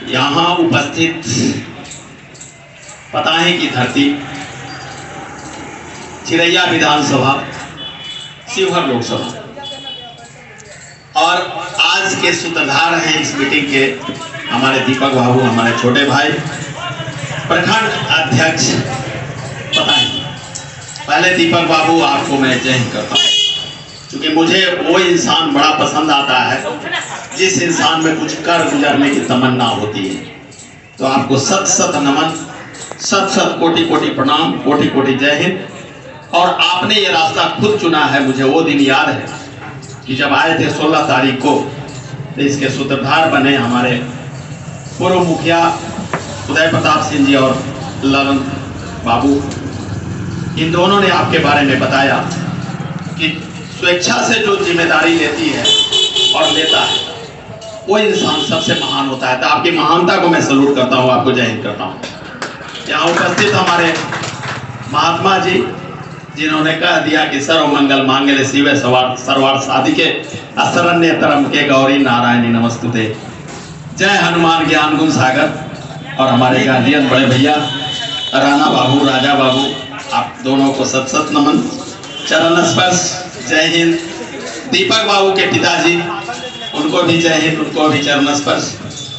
यहाँ उपस्थित पताही की धरती, चिरैया विधानसभा, शिवहर लोकसभा, और आज के सूत्रधार हैं इस मीटिंग के हमारे दीपक बाबू, हमारे छोटे भाई, प्रखंड अध्यक्ष पताही। पहले दीपक बाबू आपको मैं जय हिंद करता हूँ, क्योंकि मुझे वो इंसान बड़ा पसंद आता है जिस इंसान में कुछ कर गुजरने की तमन्ना होती है। तो आपको सत सत नमन, सत सत कोटि कोटि प्रणाम, कोटि कोटि जय हिंद। और आपने ये रास्ता खुद चुना है। मुझे वो दिन याद है कि जब आए थे 16 तारीख को, तो इसके सूत्रधार बने हमारे पूर्व मुखिया उदय प्रताप सिंह जी और ललन बाबू। इन दोनों ने आपके बारे में बताया कि स्वेच्छा से जो जिम्मेदारी लेती है और लेता है वो इंसान सबसे महान होता है। तो आपकी महानता को मैं सलूट करता हूँ, आपको जय हिंद करता हूँ। यहाँ उपस्थित हमारे महात्मा जी, जिन्होंने कह दिया कि सर्व मंगल मांगल्ये शिवे सर्वार्थ साधिके शरण्ये त्र्यंबके गौरी नारायणी नमस्तुते। जय हनुमान ज्ञान गुण सागर। और हमारे गार्जियन बड़े भैया राणा बाबू, राजा बाबू, आप दोनों को सत सत नमन, चरण स्पर्श, जय हिंद। दीपक बाबू के पिताजी, उनको भी जय हिंद, उनको भी चरण स्पर्श।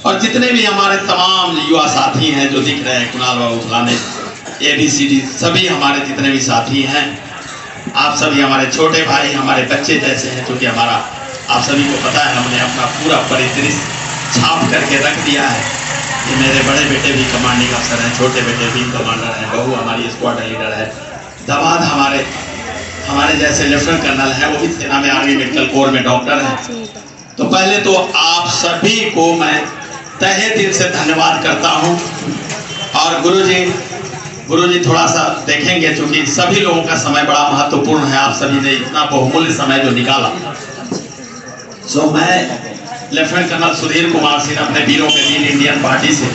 और जितने भी हमारे तमाम युवा साथी हैं जो दिख रहे हैं, कुणाल बाबू फलाने, ABCD, सभी हमारे जितने भी साथी हैं, आप सभी हमारे छोटे भाई, हमारे बच्चे जैसे हैं, क्योंकि हमारा आप सभी को पता है हमने अपना पूरा परिदृश्य छाप करके रख दिया है कि मेरे बड़े बेटे भी कमांडिंग अफसर हैं, छोटे बेटे विंग कमांडर हैं, बहू हमारी स्क्वाड लीडर है, दामाद हमारे जैसे लेफ्टिनेंट कर्नल हैं, वो भी सेना में आर्मी मेडिकल कोर में डॉक्टर हैं। तो पहले तो आप सभी को मैं तहे दिल से धन्यवाद करता हूँ। और गुरुजी थोड़ा सा देखेंगे, क्योंकि सभी लोगों का समय बड़ा महत्वपूर्ण है। आप सभी ने इतना बहुमूल्य समय जो निकाला। सो मैं लेफ्टिनेंट कर्नल सुधीर कुमार सिंह, अपने वीरों के वीर इंडियन पार्टी से,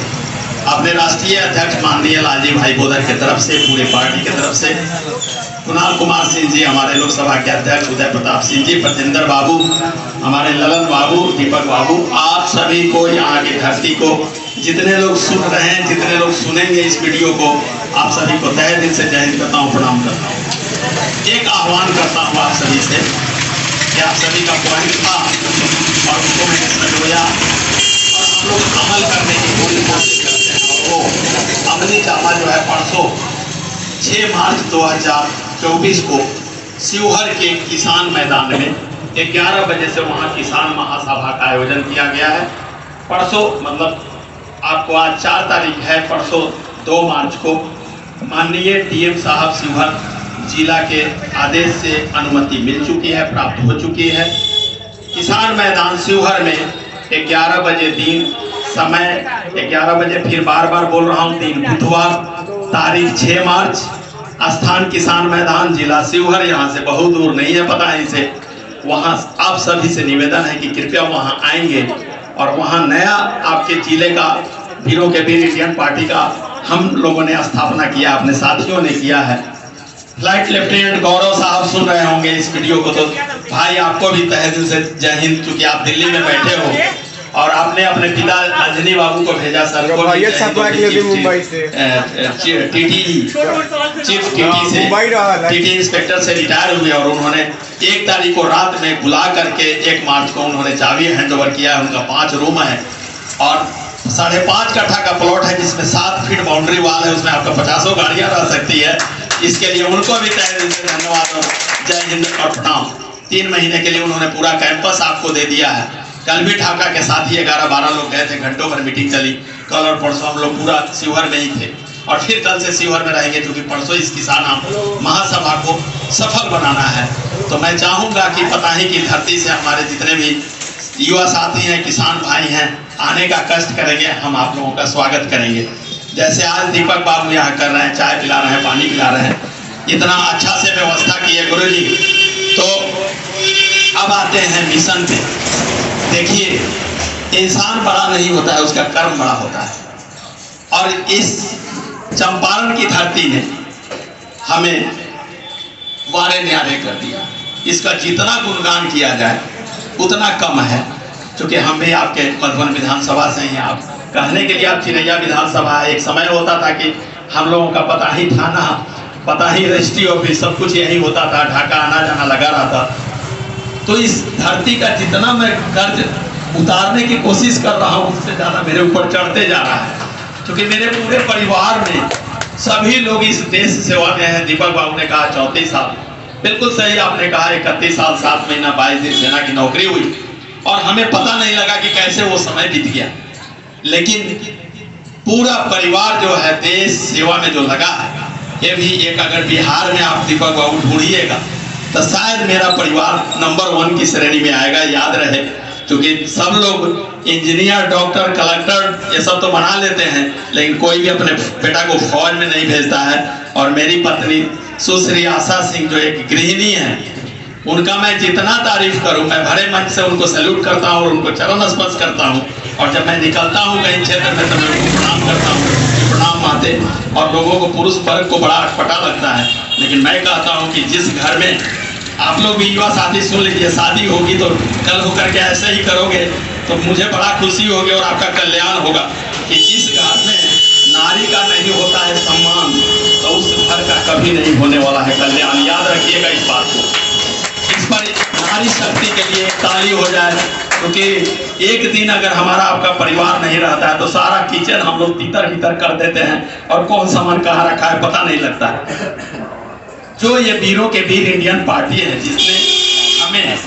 अपने राष्ट्रीय अध्यक्ष माननीय लालजी भाई बोधर की तरफ से, पूरे पार्टी की तरफ से, कुणाल कुमार सिंह जी हमारे लोकसभा के अध्यक्ष, उदय प्रताप सिंह जी, प्रतेंद्र बाबू, हमारे ललन बाबू, दीपक बाबू, आप सभी को, यहाँ की धरती को, जितने लोग सुन रहे हैं, जितने लोग सुनेंगे इस वीडियो को, आप सभी को तहे दिल से जय हिंद करता हूँ, प्रणाम करता हूँ। एक आह्वान करता हूँ आप सभी से कि आप सभी का पॉइंट था और उसको मैंने समझोया और हम लोग अमल करने की पूरी कोशिश करते हैं। और वो अमली जामा जो है परसों 6 मार्च 2024 को शिवहर के किसान मैदान में 11 बजे से वहाँ किसान महासभा का आयोजन किया गया है। परसों मतलब आपको आज 4 तारीख है, परसों 2 मार्च को माननीय DM साहब शिवहर जिला के आदेश से अनुमति मिल चुकी है, प्राप्त हो चुकी है। किसान मैदान शिवहर में 11 बजे दिन, समय 11 बजे, फिर बार बार बोल रहा हूँ, दिन बुधवार, तारीख 6 मार्च, स्थान किसान मैदान, जिला शिवहर। यहाँ से बहुत दूर नहीं है, पता है इसे। वहाँ आप सभी से निवेदन है कि कृपया वहाँ आएंगे और वहाँ नया आपके जिले का वीरों के वीर इंडियन पार्टी का हम लोगों ने स्थापना किया, अपने साथियों ने किया है। फ्लाइट लेफ्टिनेंट गौरव साहब सुन रहे होंगे इस वीडियो को, तो भाई आपको भी तहे दिल से जय हिंद, क्योंकि आप दिल्ली में बैठे हो और आपने अपने पिता अंजनी बाबू को भेजा। सर को चीफ टीटी इंस्पेक्टर से रिटायर हुए और उन्होंने 1 तारीख को रात में बुला करके 1 मार्च को उन्होंने चाबी हैंडओवर किया है। उनका 5 रूम है और 5.5 कट्ठा का प्लॉट है, जिसमें 7 फीट बाउंड्री वाल है, उसमें आपका 50 गाड़ियां रह सकती है। इसके लिए उनको भी तहे दिल से धन्यवाद और जय हिंद और प्रणाम। 3 महीने के लिए उन्होंने पूरा कैंपस आपको दे दिया है। कल भी ढाका के साथ ही 11-12 लोग गए थे, घंटों भर मीटिंग चली। कल और परसों हम लोग पूरा शिवहर में ही थे और फिर कल से शिवहर में रहेंगे, क्योंकि परसों इस किसान महासभा को सफल बनाना है। तो मैं चाहूँगा कि पताही की धरती से हमारे जितने भी युवा साथी हैं, किसान भाई हैं, आने का कष्ट करेंगे, हम आप लोगों का स्वागत करेंगे। जैसे आज दीपक बाबू यहाँ कर रहे हैं, चाय पिला रहे हैं, पानी पिला रहे हैं, इतना अच्छा से व्यवस्था की है गुरु जी। तो अब आते हैं मिशन पे। देखिए, इंसान बड़ा नहीं होता है, उसका कर्म बड़ा होता है। और इस चंपारण की धरती ने हमें वारे न्यारे कर दिया। इसका जितना गुणगान किया जाए उतना कम है, क्योंकि हम भी आपके मधुबन विधानसभा से ही, आप कहने के लिए आप चिरैया विधानसभा, एक समय होता था कि हम लोगों का पता ही थाना, पता ही रजिस्ट्री ऑफिस, सब कुछ यही होता था, ढाका आना जाना लगा रहा था। तो इस धरती का जितना मैं कर्ज उतारने की कोशिश कर रहा हूँ उससे ज़्यादा मेरे ऊपर चढ़ते जा रहा है, क्योंकि मेरे पूरे परिवार में सभी लोग इस देश सेवा में हैं। दीपक बाबू ने कहा 34 साल, बिल्कुल सही आपने कहा, 31 साल 7 महीना 22 दिन सेना की नौकरी हुई और हमें पता नहीं लगा कि कैसे वो समय बीत गया। लेकिन पूरा परिवार जो है देश सेवा में जो लगा है, ये भी एक, अगर बिहार में आप दीपक बाबू ढूंढिएगा तो शायद मेरा परिवार नंबर 1 की श्रेणी में आएगा। याद रहे, क्योंकि सब लोग इंजीनियर, डॉक्टर, कलेक्टर ये सब तो बना लेते हैं, लेकिन कोई भी अपने बेटा को फौज में नहीं भेजता है। और मेरी पत्नी सुश्री आशा सिंह जो एक गृहिणी है, उनका मैं जितना तारीफ करूं, मैं भरे मन से उनको सैल्यूट करता हूं और उनको चरण स्पर्श करता हूं। और जब मैं निकलता हूं कहीं क्षेत्र में तो मैं उनको प्रणाम करता हूं, प्रणाम माते। और लोगों को, पुरुष वर्ग को बड़ा अटपटा लगता है, लेकिन मैं कहता हूं कि जिस घर में आप लोग भी युवा साथी सुन लीजिए, शादी होगी तो कल होकर के ऐसे ही करोगे तो मुझे बड़ा खुशी होगी और आपका कल्याण होगा। कि जिस घर में नारी का नहीं होता है सम्मान, तो उस घर का कभी नहीं होने वाला है कल्याण। याद रखिएगा इस बात को। इस पर नारी शक्ति के लिए ताली हो जाए, क्योंकि एक दिन अगर हमारा आपका परिवार नहीं रहता है तो सारा किचन हम लोग तीतर भीतर कर देते हैं और कौन सामान कहाँ रखा है पता नहीं लगता है। जो ये वीरों के वीर इंडियन पार्टी है, जिसने हमें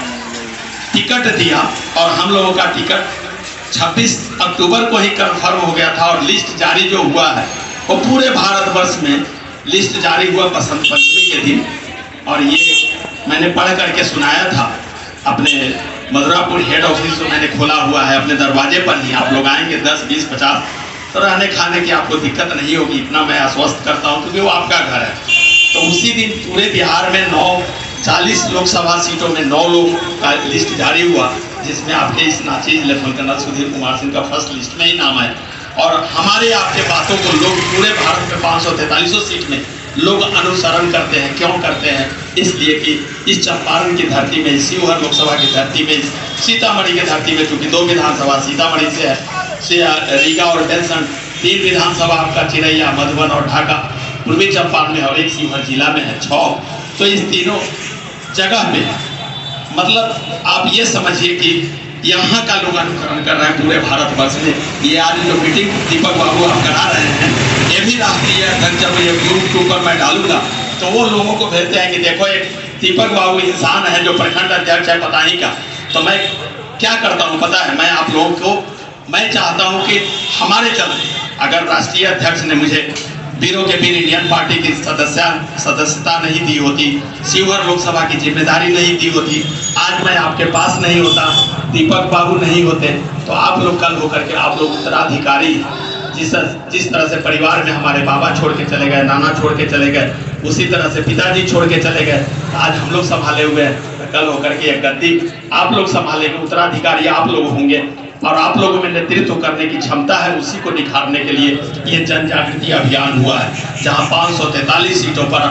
टिकट दिया और हम लोगों का टिकट 26 अक्टूबर को ही कंफर्म हो गया था और लिस्ट जारी जो हुआ है वो पूरे भारतवर्ष में लिस्ट जारी हुआ बसंत पंचमी के दिन। और ये मैंने पढ़ करके सुनाया था अपने मधुरापुर हेड ऑफिस जो मैंने खोला हुआ है, अपने दरवाजे पर ही आप लोग आएंगे 10, 20, 50 तो रहने खाने की आपको दिक्कत नहीं होगी, इतना मैं आश्वस्त करता हूँ, क्योंकि वो आपका घर है। तो उसी दिन पूरे बिहार में 40 लोकसभा सीटों में 9 लोग का लिस्ट जारी हुआ, जिसमें आपके इस नाचीज लेफ्टिनेंट कर्नल सुधीर कुमार सिंह का फर्स्ट लिस्ट में ही नाम है। और हमारे आपके बातों को लोग पूरे भारत में 543 सीट में लोग अनुसरण करते हैं। क्यों करते हैं? इसलिए कि इस चंपारण की धरती में, शिवहर लोकसभा की धरती में, सीतामढ़ी की धरती में, चूंकि 2 विधानसभा सीतामढ़ी से है, रीगा और बेलसंड, 3 विधानसभा आपका चिरैया, मधुबन और ढाका पूर्वी चंपारण में, और एक शिवहर जिला में है 6। तो इस तीनों जगह पे मतलब आप ये समझिए कि यहाँ का लोग अनुकरण कर रहे हैं पूरे भारतवर्ष में। ये आज जो मीटिंग दीपक बाबू आप करा रहे हैं, ये भी राष्ट्रीय अध्यक्ष, जब ये यूट्यूब पर मैं डालूंगा तो वो लोगों को भेजते हैं कि देखो एक दीपक बाबू इंसान है जो प्रखंड अध्यक्ष है पता ही का। तो मैं क्या करता हूँ पता है, मैं आप लोगों को मैं चाहता हूँ कि हमारे चलते अगर राष्ट्रीय अध्यक्ष ने मुझे वीरों के वीर इंडियन पार्टी की सदस्यता नहीं दी होती, शिवहर लोकसभा की जिम्मेदारी नहीं दी होती, आज मैं आपके पास नहीं होता, दीपक बाबू नहीं होते, तो आप लोग कल होकर के आप लोग उत्तराधिकारी, जिस तरह से परिवार में हमारे बाबा छोड़ के चले गए, नाना छोड़ के चले गए, उसी तरह से पिताजी छोड़ के चले गए, आज हम लोग संभाले हुए हैं, कल होकर के एक गद्दी आप लोग संभालेंगे, उत्तराधिकारी आप लोग होंगे। और आप लोगों में नेतृत्व करने की क्षमता है, उसी को निखारने के लिए ये जन जागृति अभियान हुआ है, जहां 543 सीटों पर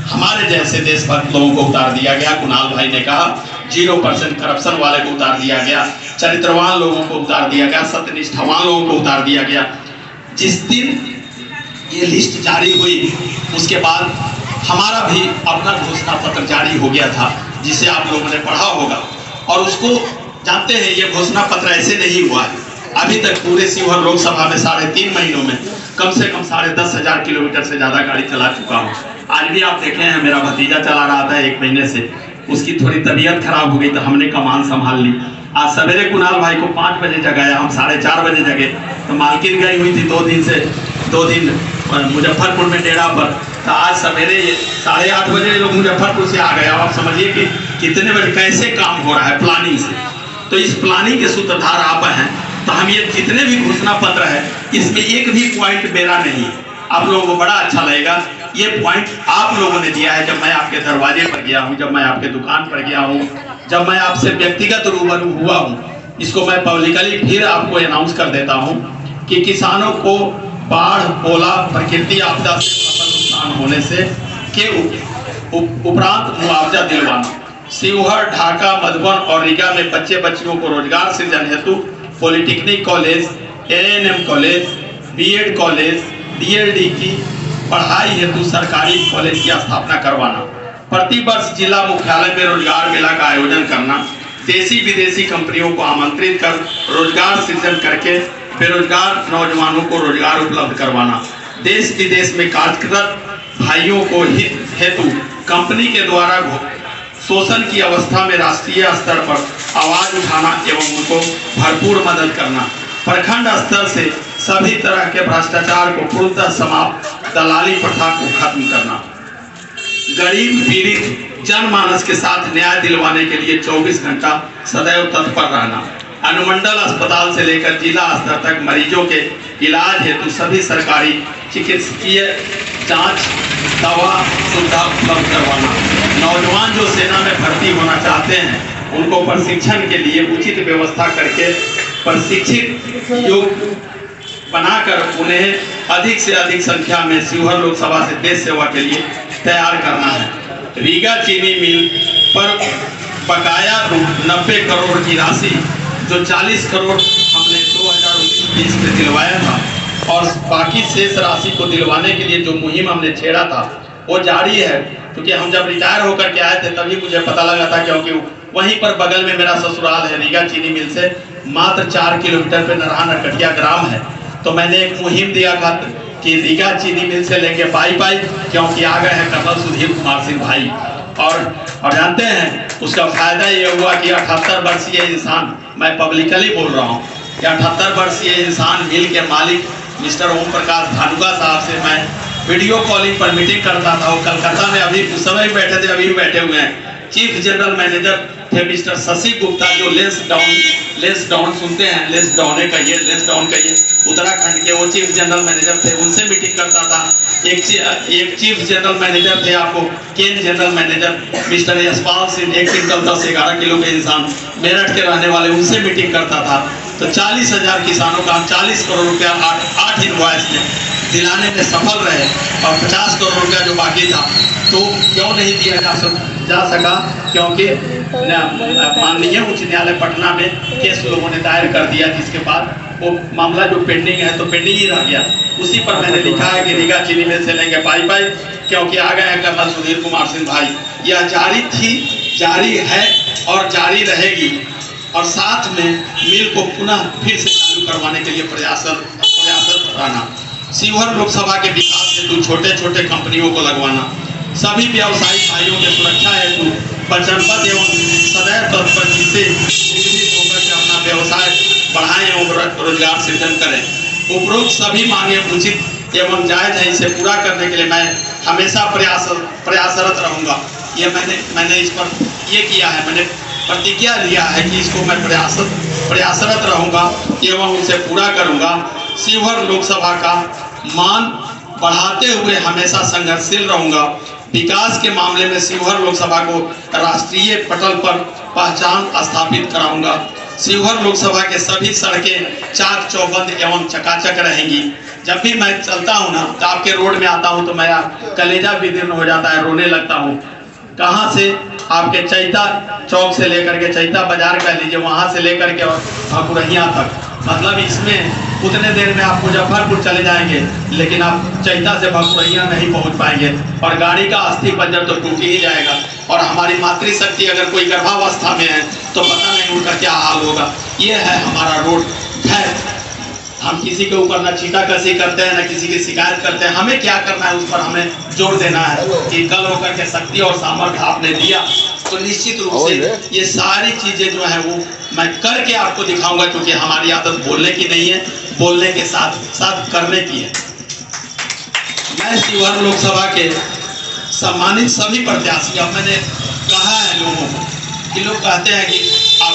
हमारे जैसे देशभक्त लोगों को उतार दिया गया। कुणाल भाई ने कहा 0% करप्शन वाले को उतार दिया गया, चरित्रवान लोगों को उतार दिया गया, सत्यनिष्ठावान लोगों को उतार दिया गया। जिस दिन ये लिस्ट जारी हुई उसके बाद हमारा भी अपना घोषणा पत्र जारी हो गया था, जिसे आप लोगों ने पढ़ा होगा। और उसको जानते हैं, ये घोषणा पत्र ऐसे नहीं हुआ है, अभी तक पूरे शिवहर लोकसभा में 3.5 महीनों में कम से कम 10,500 किलोमीटर से ज्यादा गाड़ी चला चुका हूँ। आज भी आप देखे हैं, मेरा भतीजा चला रहा था 1 महीने से, उसकी थोड़ी तबीयत खराब हो गई तो हमने कमान संभाल ली। आज सवेरे कुणाल भाई को 5 बजे जगाया, हम 4:30 बजे जगे, तो मालकिन गई हुई थी 2 दिन मुजफ्फरपुर में डेरा पर, तो आज सवेरे 8:30 बजे लोग मुजफ्फरपुर से आ गए। आप समझिए कि कितने बजे कैसे काम हो रहा है प्लानिंग से। तो इस प्लानिंग के सूत्रधार आप हैं, तो हम ये जितने भी घोषणा पत्र है इसमें एक भी पॉइंट मेरा नहीं है। आप लोगों को बड़ा अच्छा लगेगा, ये पॉइंट आप लोगों ने दिया है। जब मैं आपके दरवाजे पर गया हूँ, जब मैं आपके दुकान पर गया हूँ, जब मैं आपसे व्यक्तिगत रूबरू हुआ हूँ, इसको मैं पब्लिकली फिर आपको अनाउंस कर देता हूँ कि किसानों को बाढ़, ओला, प्रकृति आपदा से फसल नुकसान होने से के उपरांत मुआवजा दिलवाना, शिवहर, ढाका, मधुबन और रीगा में बच्चे बच्चियों को रोजगार सृजन हेतु polytechnic college ANM college, BEd college, DLD की पढ़ाई हेतु सरकारी कॉलेज की स्थापना करवाना, प्रतिवर्ष जिला मुख्यालय में रोजगार मेला का आयोजन करना, देशी विदेशी कंपनियों को आमंत्रित कर रोजगार सृजन करके बेरोजगार नौजवानों को रोजगार उपलब्ध करवाना, देश विदेश में कार्यरत भाइयों को हित हेतु कंपनी के द्वारा शोषण की अवस्था में राष्ट्रीय स्तर पर आवाज उठाना एवं उनको भरपूर मदद करना, प्रखंड स्तर से सभी तरह के भ्रष्टाचार को पूर्णतः समाप्त, दलाली प्रथा को खत्म करना, गरीब पीड़ित जनमानस के साथ न्याय दिलवाने के लिए 24 घंटा सदैव तत्पर रहना, अनुमंडल अस्पताल से लेकर जिला स्तर तक मरीजों के इलाज हेतु सभी सरकारी चिकित्सकीय जांच दवा सुविधा उपलब्ध करवाना, नौजवान जो सेना में भर्ती होना चाहते हैं उनको प्रशिक्षण के लिए उचित व्यवस्था करके प्रशिक्षित योग बनाकर उन्हें अधिक से अधिक संख्या में शिवहर लोकसभा से देश सेवा के लिए तैयार करना है। रीगा चीनी मिल पर बकाया 90 करोड़ की राशि जो 40 करोड़ हमने 2019-20 में दिलवाया था और बाकी शेष राशि को दिलवाने के लिए जो मुहिम हमने छेड़ा था वो जारी है। क्योंकि हम जब रिटायर होकर के आए थे तभी मुझे पता लगा था, क्योंकि वहीं पर बगल में मेरा ससुराल है, रीगा चीनी मिल से मात्र 4 किलोमीटर पे नरहा नरकटिया ग्राम है। तो मैंने एक मुहिम दिया था कि रीगा चीनी मिल से लेके पाई क्योंकि आ गए हैं कर्नल सुधीर कुमार सिंह भाई, और जानते हैं उसका फायदा ये हुआ कि 78 वर्षीय इंसान, मैं पब्लिकली बोल रहा हूँ कि 78 वर्षीय इंसान मिल के मालिक मिस्टर ओम प्रकाश धानुका साहब से मैं वीडियो कॉलिंग पर मीटिंग करता था। वो कलकत्ता में अभी उस समय बैठे थे, अभी बैठे हुए हैं। चीफ जनरल मैनेजर थे मिस्टर शशि गुप्ता, जो लेस डाउन सुनते हैं, लेस डाउन कहिए उत्तराखंड के, वो चीफ जनरल मैनेजर थे, उनसे मीटिंग करता था। एक चीफ जनरल मैनेजर थे आपको केन general manager mister Yashpal Singh, 1 quintal 10-11 kilo के इंसान, मेरठ के रहने वाले, उनसे मीटिंग करता था। तो 40,000 किसानों का हम 40 करोड़ रुपया 8 इनवॉइस में दिलाने में सफल रहे, और 50 करोड़ रुपया जो बाकी था तो क्यों नहीं दिया जा सका, क्योंकि माननीय उच्च न्यायालय पटना में केस लोगों ने दायर कर दिया, जिसके बाद वो मामला जो पेंडिंग है तो पेंडिंग ही रह गया। उसी पर मैंने लिखा है कि रीगा चीनी मिल से लेंगे पाई क्योंकि आ गए हैं कर्नल सुधीर कुमार सिंह भाई। यह जारी थी, जारी है और जारी रहेगी, और साथ में मिल को पुनः फिर से चालू करवाने के लिए प्रयासरत रहना, शिवहर लोकसभा के विकास हेतु छोटे कंपनियों को लगवाना, सभी व्यवसायिक भाइयों की सुरक्षा हेतु वचनबद्ध एवं सदैव तत्पर, जिससे होकर के अपना व्यवसाय बढ़ाएं एवं रोजगार सृजन करें। उपरोक्त सभी मांगे उचित एवं जायज है, इसे पूरा करने के लिए मैं हमेशा प्रयासरत रहूंगा। ये मैंने इस पर ये किया है, मैंने प्रतिज्ञा लिया है कि इसको मैं प्रयासरत रहूंगा एवं उसे पूरा करूंगा। शिवहर लोकसभा का मान बढ़ाते हुए हमेशा संघर्षशील रहूंगा। विकास के मामले में शिवहर लोकसभा को राष्ट्रीय पटल पर पहचान स्थापित कराऊंगा। शिवहर लोकसभा के सभी सड़कें चाक चौबंद एवं चकाचक रहेंगी। जब भी मैं चलता हूँ ना, तो आपके रोड में आता हूँ तो मेरा कलेजा विदीर्ण हो जाता है, रोने लगता हूँ। कहाँ से? आपके चैता चौक से लेकर के चैता बाजार कह लीजिए, वहाँ से लेकर के भकुरहिया तक, मतलब इसमें उतने देर में आप मुजफ्फरपुर चले जाएंगे, लेकिन आप चैता से भकुरहिया नहीं पहुंच पाएंगे, और गाड़ी का अस्थि पंजर तो टूट ही जाएगा। और हमारी मातृशक्ति अगर कोई गर्भावस्था में है तो पता नहीं उनका क्या हाल होगा। ये है हमारा रोड। खैर, हम किसी के ऊपर न छींटाकशी करते हैं, न किसी की शिकायत करते हैं। हमें क्या करना है उस पर हमें जोर देना है कि कल होकर के शक्ति और सामर्थ्य आपने दिया तो निश्चित रूप से ये सारी चीजें जो है वो मैं करके आपको दिखाऊंगा, क्योंकि हमारी आदत बोलने की नहीं है, बोलने के साथ साथ करने की है। मैं शिवहर लोकसभा के सम्मानित सभी प्रत्याशी, अब मैंने कहा है लोगों को कि लोग कहते हैं कि आप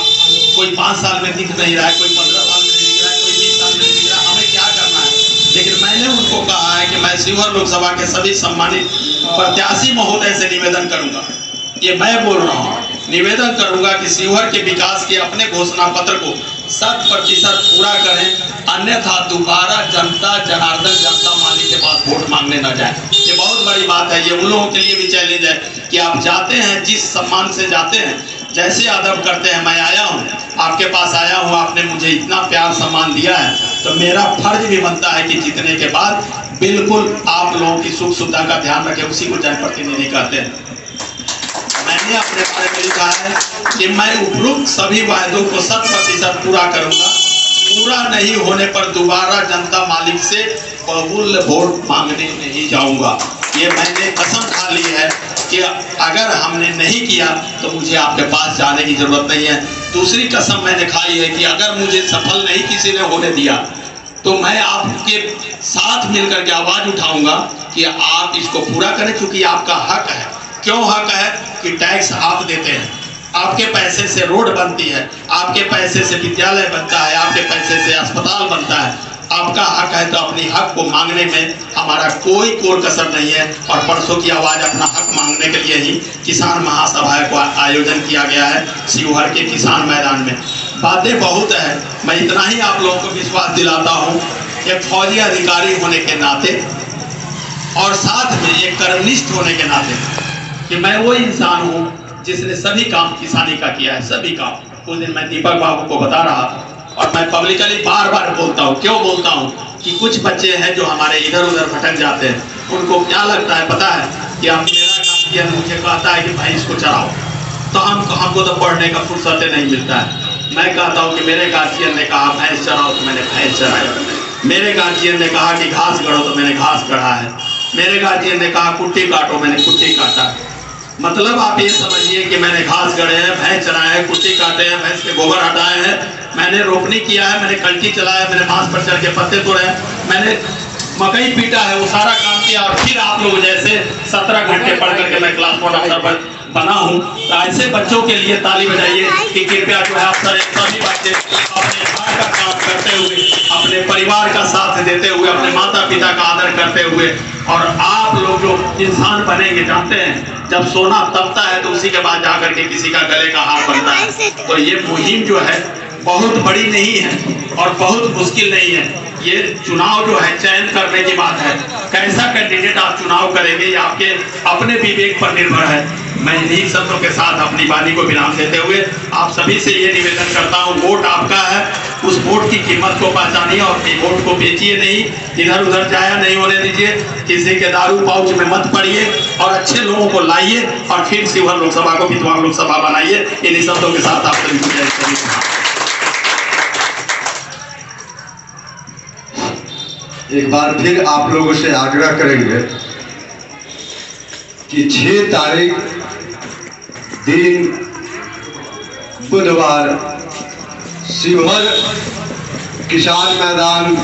कोई 5 साल में दिख नहीं रहा है, कोई 15 साल में नहीं दिख रहा है, कोई 20 साल में नहीं दिख रहा है, हमें क्या करना है। लेकिन मैंने उनको कहा है कि मैं शिवहर लोकसभा के सभी सम्मानित प्रत्याशी महोदय से निवेदन करूंगा, ये मैं बोल रहा हूँ, निवेदन करूंगा कि शिवहर के विकास के अपने घोषणा पत्र को 100% पूरा करें, अन्यथा दोबारा जनता मालिक के पास वोट मांगने न जाए। ये बहुत बड़ी बात है, ये उन लोगों के लिए भी चैलेंज है कि आप जाते हैं, जिस सम्मान से जाते हैं, जैसे अदब करते हैं। मैं आया हूँ, आपके पास आया हूँ, आपने मुझे इतना प्यार सम्मान दिया है, तो मेरा फर्ज भी बनता है कि जीतने के बाद बिल्कुल आप लोगों की सुख सुविधा का ध्यान रखें, उसी को जनप्रतिनिधि कहते हैं। मैंने अपने बारे में लिखा है कि मैं उपरोक्त सभी वायदों को 100% पूरा करूंगा। पूरा नहीं होने पर दोबारा जनता मालिक से बहुमूल्य वोट मांगने नहीं जाऊंगा। ये मैंने कसम खा ली है कि अगर हमने नहीं किया तो मुझे आपके पास जाने की जरूरत नहीं है। दूसरी कसम मैंने खाई है कि अगर मुझे सफल नहीं किसी ने होने दिया तो मैं आपके साथ मिलकर के आवाज उठाऊंगा कि आप इसको पूरा करें, क्योंकि आपका हक है। क्यों हक है कि टैक्स आप देते हैं, आपके पैसे से रोड बनती है, आपके पैसे से विद्यालय बनता है, आपके पैसे से अस्पताल बनता है। आपका हक है, तो अपनी हक को मांगने में हमारा कोई कोर कसर नहीं है। और परसों की आवाज अपना हक मांगने के लिए ही किसान महासभा को आयोजन किया गया है शिवहर के किसान मैदान में। बातें बहुत है, मैं इतना ही आप लोगों को विश्वास दिलाता हूँ, एक फौजी अधिकारी होने के नाते और साथ में एक कर्मनिष्ठ होने के नाते कि मैं वो इंसान हूँ जिसने सभी काम किसानी का किया है, सभी काम। उस दिन मैं दीपक बाबू को बता रहा था और मैं पब्लिकली बार बार बोलता हूँ। क्यों बोलता हूँ कि कुछ बच्चे हैं जो हमारे इधर उधर भटक जाते हैं, उनको क्या लगता है पता है कि अब मेरा गार्जियन मुझे कहता है कि भाई इसको चराओ, तो हमको तो पढ़ने का फुर्सत नहीं मिलता है। मैं कहता हूँ कि मेरे गार्जियन ने कहा भैंस चराओ तो मैंने भैंस चराया, मेरे गार्जियन ने कहा कि घास गढ़ो तो मैंने घास गढ़ा है, मेरे गार्जियन ने कहा कुट्टी काटो मैंने कुट्टी काटा है। मतलब आप ये समझिए कि मैंने घास गढ़े हैं, भैंस चराए हैं, कुट्टी काटे हैं, भैंस के गोबर हटाए हैं, मैंने रोपनी किया है, मैंने कल्टी चलाया है, मैंने बांस पर चढ़ के पत्ते तोड़े हैं, मैंने मकई पीटा है, वो सारा काम किया। और फिर आप लोग जैसे 17 घंटे पढ़ करके मैं क्लास 4 अफसर बना हूँ, तो ऐसे बच्चों के लिए ताली बजाइए कि कृपया जो है अफसर सभी बच्चे अपने घर का काम करते हुए, अपने परिवार का साथ देते हुए, अपने माता पिता का आदर करते हुए, और आप लोग जो इंसान बनेंगे जानते हैं जब सोना तपता है तो उसी के बाद जाकर के किसी का गले का हार बनता है। तो ये मुहिम जो है बहुत बड़ी नहीं है और बहुत मुश्किल नहीं है। ये चुनाव जो है चयन करने की बात है, कैसा कैंडिडेट आप चुनाव करेंगे ये आपके अपने विवेक पर निर्भर है। मैं इन्हीं शब्दों के साथ अपनी वाणी को विराम देते हुए आप सभी से ये निवेदन करता हूँ, वोट आपका है, उस वोट की कीमत को पहचानिए और अपनी वोट को बेचिए नहीं, इधर उधर जाया नहीं होने दीजिए, किसी के दारू पाउच में मत पड़िए और अच्छे लोगों को लाइए और फिर शिवहर लोकसभा को विद्वान लोकसभा बनाइए। इन्हीं शब्दों के साथ आप सभी को एक बार फिर आप लोगों से आग्रह करेंगे कि 6 तारीख दिन बुधवार शिवहर किसान मैदान,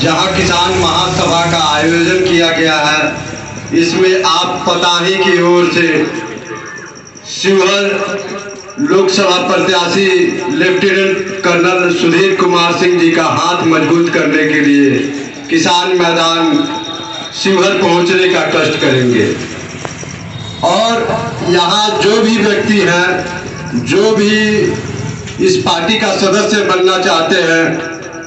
जहां किसान महासभा का आयोजन किया गया है, इसमें आप पताही की ओर से शिवहर लोकसभा प्रत्याशी लेफ्टिनेंट कर्नल सुधीर कुमार सिंह जी का हाथ मजबूत करने के लिए किसान मैदान शिवहर पहुंचने का कष्ट करेंगे। और यहाँ जो भी व्यक्ति हैं, जो भी इस पार्टी का सदस्य बनना चाहते हैं,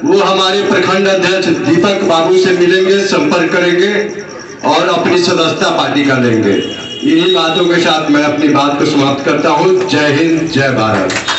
वो हमारे प्रखंड अध्यक्ष दीपक बाबू से मिलेंगे, संपर्क करेंगे और अपनी सदस्यता पार्टी का लेंगे। इन्हीं बातों के साथ मैं अपनी बात को समाप्त करता हूँ। जय हिंद, जय भारत।